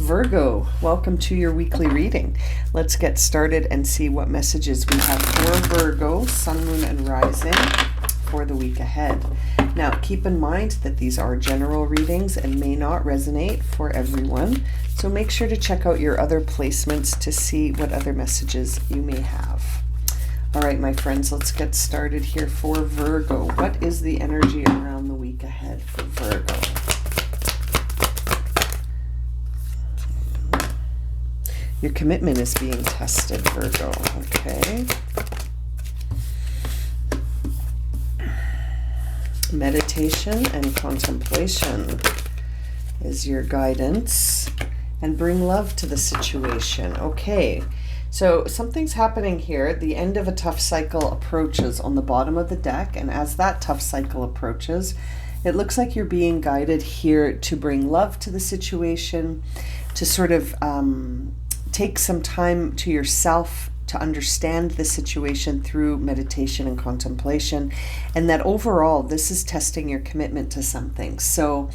Virgo, welcome to your weekly reading. Let's get started and see what messages we have for Virgo, Sun, Moon, and Rising for the week ahead. Now, keep in mind that these are general readings and may not resonate for everyone, so make sure to check out your other placements to see what other messages you may have. All right, my friends, let's get started here for Virgo. What is the energy around the week ahead for Virgo? Your commitment is being tested, Virgo, okay? Meditation and contemplation is your guidance, and bring love to the situation. Okay, so something's happening here. The end of a tough cycle approaches on the bottom of the deck, and as that tough cycle approaches, it looks like you're being guided here to bring love to the situation, to sort of take some time to yourself to understand the situation through meditation and contemplation, and that overall this is testing your commitment to something. So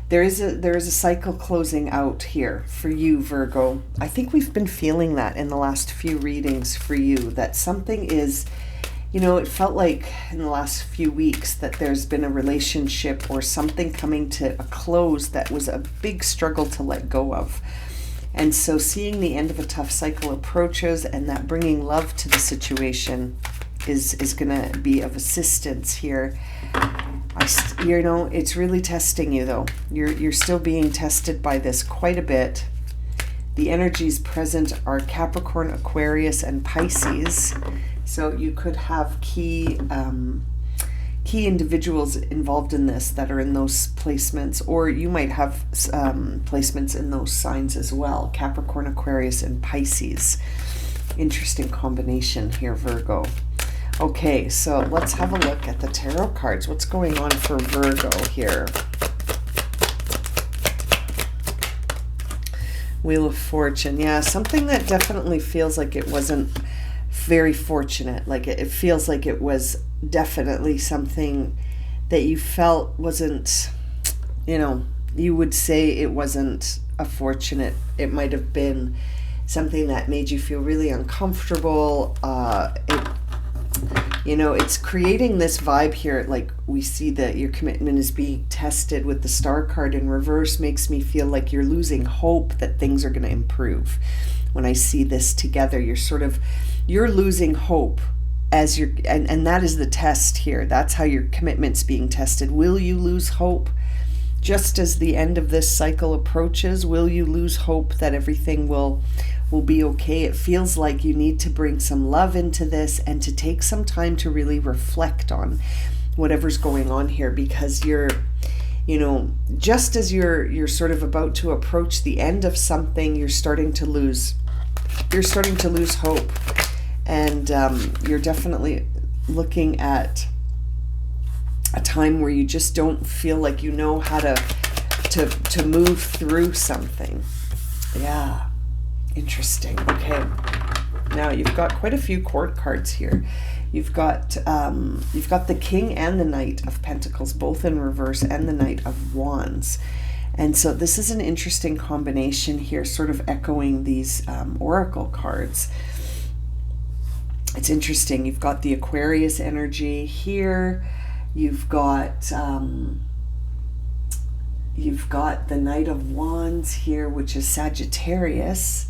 there is a cycle closing out here for you, Virgo. I think we've been feeling that in the last few readings for you, that something is, it felt like in the last few weeks that there's been a relationship or something coming to a close that was a big struggle to let go of. And so seeing the end of a tough cycle approaches, and that bringing love to the situation is going to be of assistance here. It's really testing you, though. You're still being tested by this quite a bit. The energies present are Capricorn, Aquarius, and Pisces. So you could have key individuals involved in this that are in those placements, or you might have placements in those signs as well. Capricorn, Aquarius, and Pisces. Interesting combination here, Virgo. Okay, so let's have a look at the tarot cards. What's going on for Virgo here? Wheel of Fortune. Yeah, something that definitely feels like it wasn't very fortunate. Like it feels like it was definitely something that you felt wasn't, you would say it wasn't a fortunate. It might have been something that made you feel really uncomfortable. It's creating this vibe here. Like we see that your commitment is being tested with the Star card in reverse. Makes me feel like you're losing hope that things are going to improve. When I see this together, you're losing hope as and that is the test here. That's how your commitment's being tested. Will you lose hope just as the end of this cycle approaches? Will you lose hope that everything will be okay? It feels like you need to bring some love into this and to take some time to really reflect on whatever's going on here, because you're just as you're sort of about to approach the end of something, you're starting to lose hope. And you're definitely looking at a time where you just don't feel like you know how to move through something. Yeah, interesting. Okay, now you've got quite a few court cards here. You've got the King and the Knight of Pentacles, both in reverse, and the Knight of Wands. And so this is an interesting combination here, sort of echoing these oracle cards. It's interesting. You've got the Aquarius energy here. You've got the Knight of Wands here, which is Sagittarius.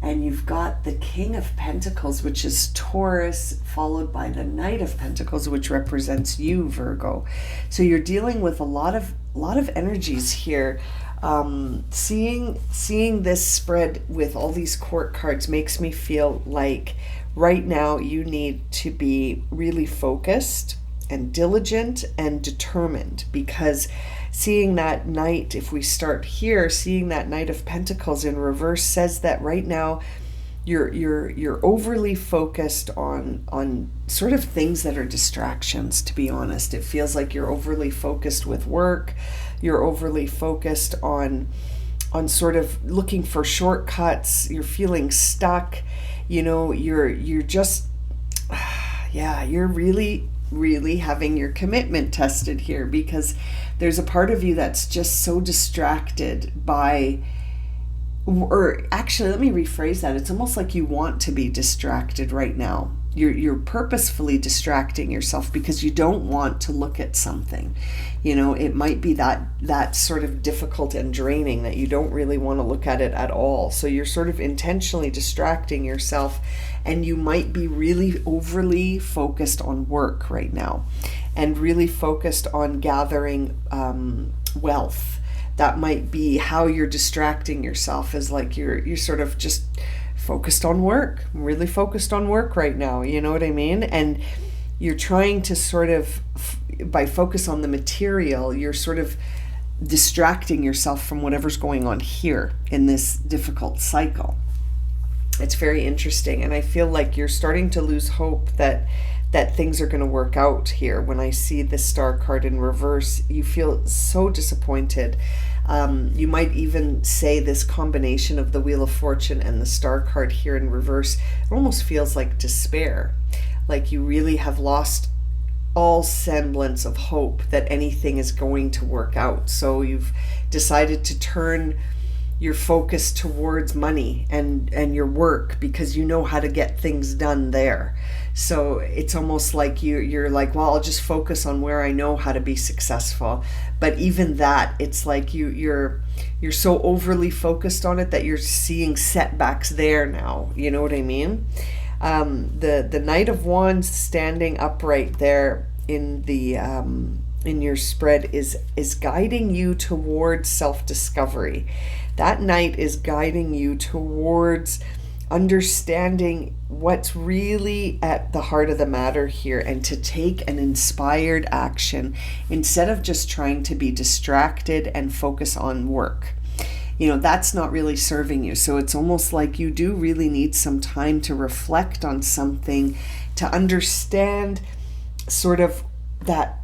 And you've got the King of Pentacles, which is Taurus, followed by the Knight of Pentacles, which represents you, Virgo. So you're dealing with a lot of energies here. Seeing this spread with all these court cards makes me feel like right now you need to be really focused and diligent and determined, because seeing that Knight, if we start here, seeing that Knight of Pentacles in reverse says that right now you're overly focused on sort of things that are distractions, to be honest. It feels like you're overly focused with work. You're overly focused on sort of looking for shortcuts. You're feeling stuck. You're just, you're really having your commitment tested here, because there's a part of you that's just so distracted by or actually, let me rephrase that. It's almost like you want to be distracted right now. You're purposefully distracting yourself because you don't want to look at something. It might be that sort of difficult and draining that you don't really want to look at it at all. So you're sort of intentionally distracting yourself, and you might be really overly focused on work right now, and really focused on gathering wealth. That might be how you're distracting yourself, is like you're sort of just focused on work, really focused on work right now, you know what I mean? And you're trying to sort of, by focus on the material, you're sort of distracting yourself from whatever's going on here in this difficult cycle. It's very interesting, and I feel like you're starting to lose hope that things are going to work out here. When I see the star card in reverse, you feel so disappointed. You might even say this combination of the Wheel of Fortune and the star card here in reverse, it almost feels like despair. Like you really have lost all semblance of hope that anything is going to work out. So you've decided to turn your focus towards money and your work, because you know how to get things done there. So it's almost like you're like, well, I'll just focus on where I know how to be successful. But even that, it's like you're so overly focused on it that you're seeing setbacks there now. You know what I mean? The Knight of Wands standing upright there in the in your spread is guiding you towards self-discovery. That Knight is guiding you towards understanding what's really at the heart of the matter here, and to take an inspired action instead of just trying to be distracted and focus on work. That's not really serving you. So it's almost like you do really need some time to reflect on something, to understand sort of that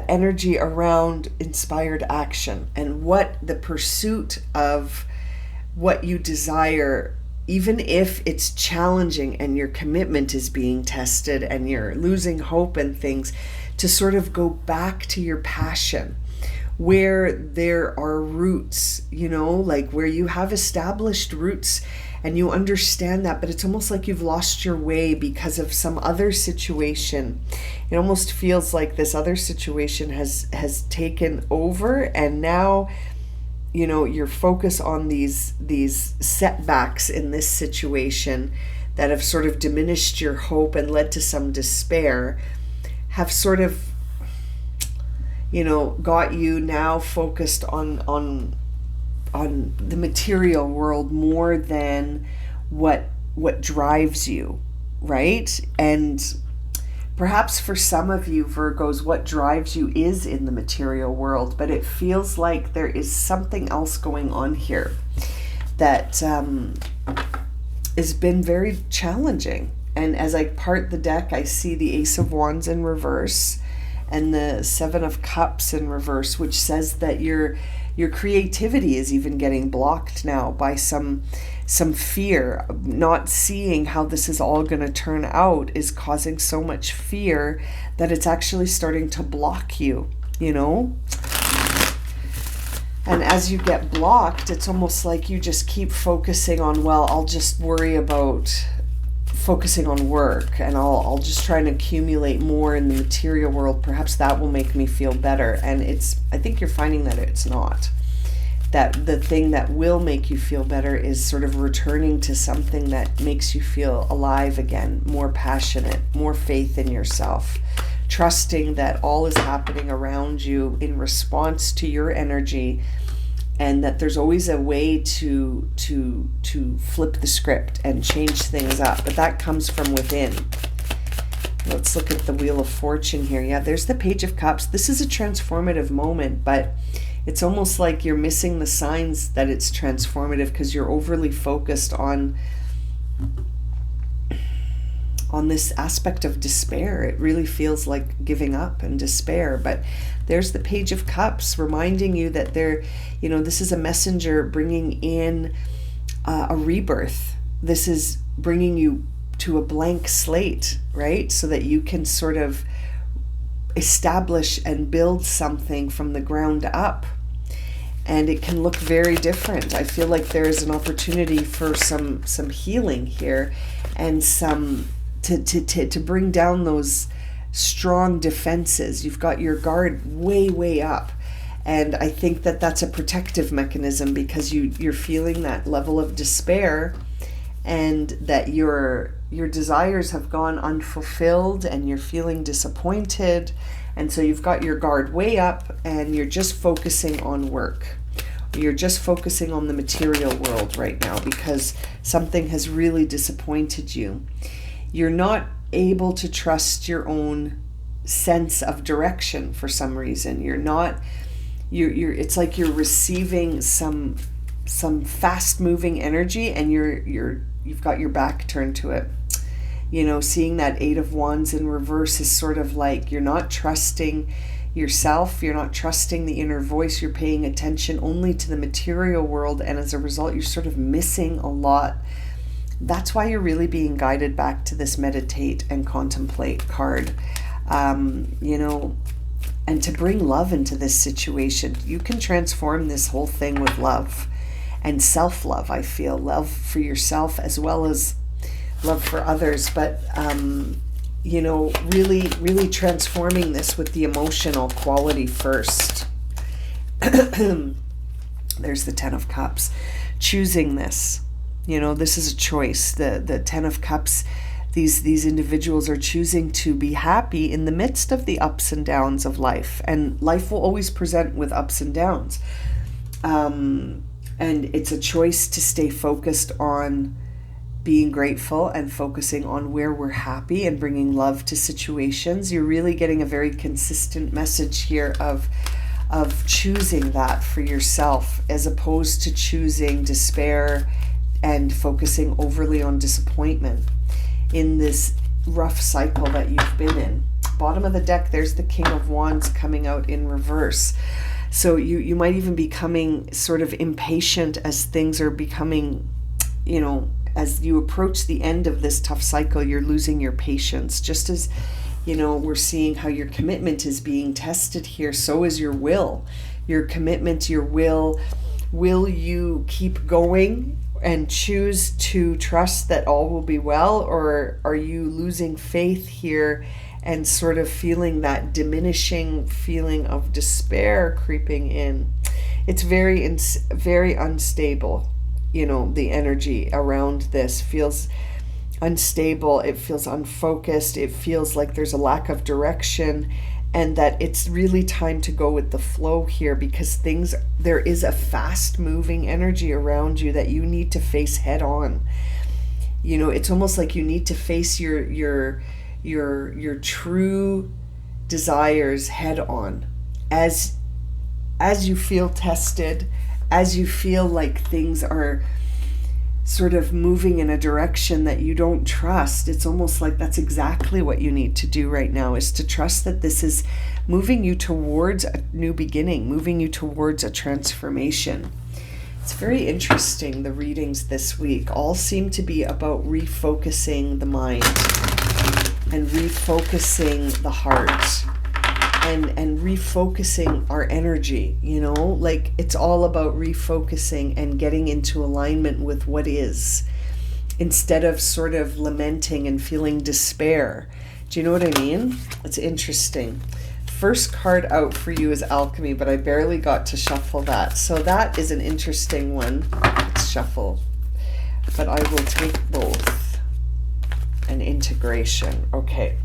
energy around inspired action, and what the pursuit of what you desire, even if it's challenging and your commitment is being tested and you're losing hope and things, to sort of go back to your passion, where there are roots, like where you have established roots and you understand that, but it's almost like you've lost your way because of some other situation. It almost feels like this other situation has taken over, and now your focus on these setbacks in this situation that have sort of diminished your hope and led to some despair, have sort of got you now focused on the material world more than what drives you, right? And perhaps for some of you Virgos, what drives you is in the material world, but it feels like there is something else going on here that has been very challenging. And as I part the deck, I see the Ace of Wands in reverse and the Seven of Cups in reverse, which says that your creativity is even getting blocked now by some fear. Not seeing how this is all going to turn out is causing so much fear that it's actually starting to block you, And as you get blocked, it's almost like you just keep focusing on, well, I'll just worry about focusing on work, and I'll just try and accumulate more in the material world. Perhaps that will make me feel better. And I think you're finding that it's not. That the thing that will make you feel better is sort of returning to something that makes you feel alive again, more passionate, more faith in yourself, trusting that all is happening around you in response to your energy, and that there's always a way to flip the script and change things up. But that comes from within. Let's look at the Wheel of Fortune here. Yeah, there's the Page of Cups. This is a transformative moment, but it's almost like you're missing the signs that it's transformative because you're overly focused on this aspect of despair. It really feels like giving up and despair. But there's the Page of Cups reminding you that this is a messenger bringing in a rebirth. This is bringing you to a blank slate, right? So that you can sort of establish and build something from the ground up. and it can look very different. I feel like there is an opportunity for some healing here, and some to bring down those strong defenses. You've got your guard way up, and I think that that's a protective mechanism, because you're feeling that level of despair, and that your desires have gone unfulfilled, and you're feeling disappointed, and so you've got your guard way up, and you're just focusing on work. You're just focusing on the material world right now, because something has really disappointed you. You're not able to trust your own sense of direction for some reason. You're it's like you're receiving some fast moving energy, and you've got your back turned to it. Seeing that 8 of Wands in reverse is sort of like you're not trusting yourself, you're not trusting the inner voice, you're paying attention only to the material world, and as a result you're sort of missing a lot. That's why you're really being guided back to this meditate and contemplate card. And to bring love into this situation. You can transform this whole thing with love and self-love. I feel love for yourself as well as love for others, but really transforming this with the emotional quality first. There's the 10 of Cups. Choosing this. This is a choice. The 10 of Cups, these individuals are choosing to be happy in the midst of the ups and downs of life. And life will always present with ups and downs. And it's a choice to stay focused on being grateful and focusing on where we're happy and bringing love to situations. You're really getting a very consistent message here of choosing that for yourself, as opposed to choosing despair and focusing overly on disappointment in this rough cycle that you've been in. Bottom of the deck, there's the King of Wands coming out in reverse. So you might even be becoming sort of impatient as things are becoming, as you approach the end of this tough cycle, you're losing your patience. Just as, we're seeing how your commitment is being tested here, so is your will. Your commitment, your will. Will you keep going and choose to trust that all will be well, or are you losing faith here and sort of feeling that diminishing feeling of despair creeping in? It's very unstable. The energy around this feels unstable. It feels unfocused. It feels like there's a lack of direction, and that it's really time to go with the flow here, because there is a fast moving energy around you that you need to face head on. It's almost like you need to face your true desires head on, as you feel tested, as you feel like things are sort of moving in a direction that you don't trust. It's almost like that's exactly what you need to do right now, is to trust that this is moving you towards a new beginning, moving you towards a transformation. It's very interesting. The readings this week all seem to be about refocusing the mind and refocusing the heart. And refocusing our energy, like it's all about refocusing and getting into alignment with what is, instead of sort of lamenting and feeling despair. Do you know what I mean? It's interesting. First card out for you is Alchemy, but I barely got to shuffle that. So that is an interesting one. Let's shuffle. But I will take both. An integration. Okay.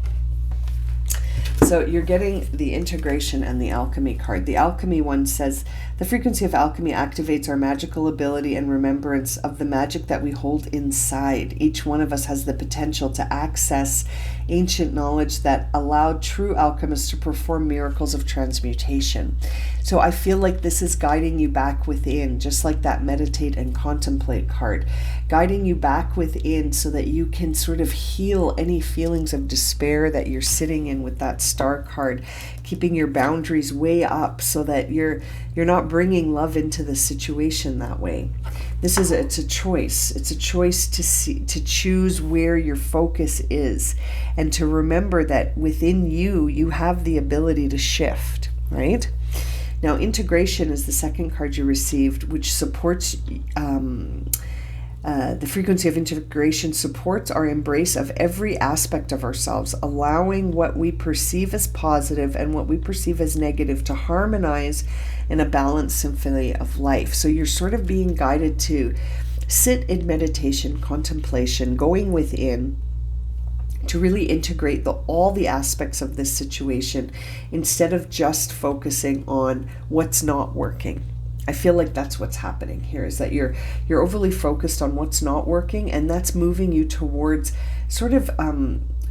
So you're getting the integration and the alchemy card. The alchemy one says, the frequency of alchemy activates our magical ability and remembrance of the magic that we hold inside. Each one of us has the potential to access ancient knowledge that allowed true alchemists to perform miracles of transmutation. So I feel like this is guiding you back within, just like that meditate and contemplate card, guiding you back within so that you can sort of heal any feelings of despair that you're sitting in with that star card, keeping your boundaries way up so that you're not bringing love into the situation that way. It's a choice. It's a choice to choose where your focus is, and to remember that within you have the ability to shift, right? Now, integration is the second card you received, which supports the frequency of integration supports our embrace of every aspect of ourselves, allowing what we perceive as positive and what we perceive as negative to harmonize in a balanced symphony of life. So you're sort of being guided to sit in meditation, contemplation, going within, to really integrate all the aspects of this situation instead of just focusing on what's not working. I feel like that's what's happening here, is that you're overly focused on what's not working, and that's moving you towards sort of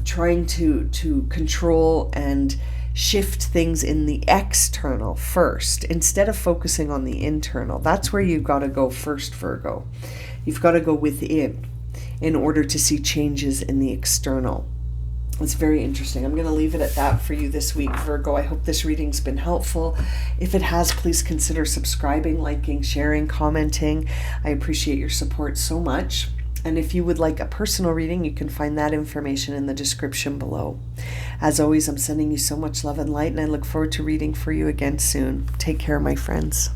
trying to control and shift things in the external first instead of focusing on the internal. That's where you've got to go first, Virgo. You've got to go within in order to see changes in the external. It's very interesting. I'm going to leave it at that for you this week, Virgo. I hope this reading's been helpful. If it has, please consider subscribing, liking, sharing, commenting. I appreciate your support so much. And if you would like a personal reading, you can find that information in the description below. As always, I'm sending you so much love and light, and I look forward to reading for you again soon. Take care, my friends.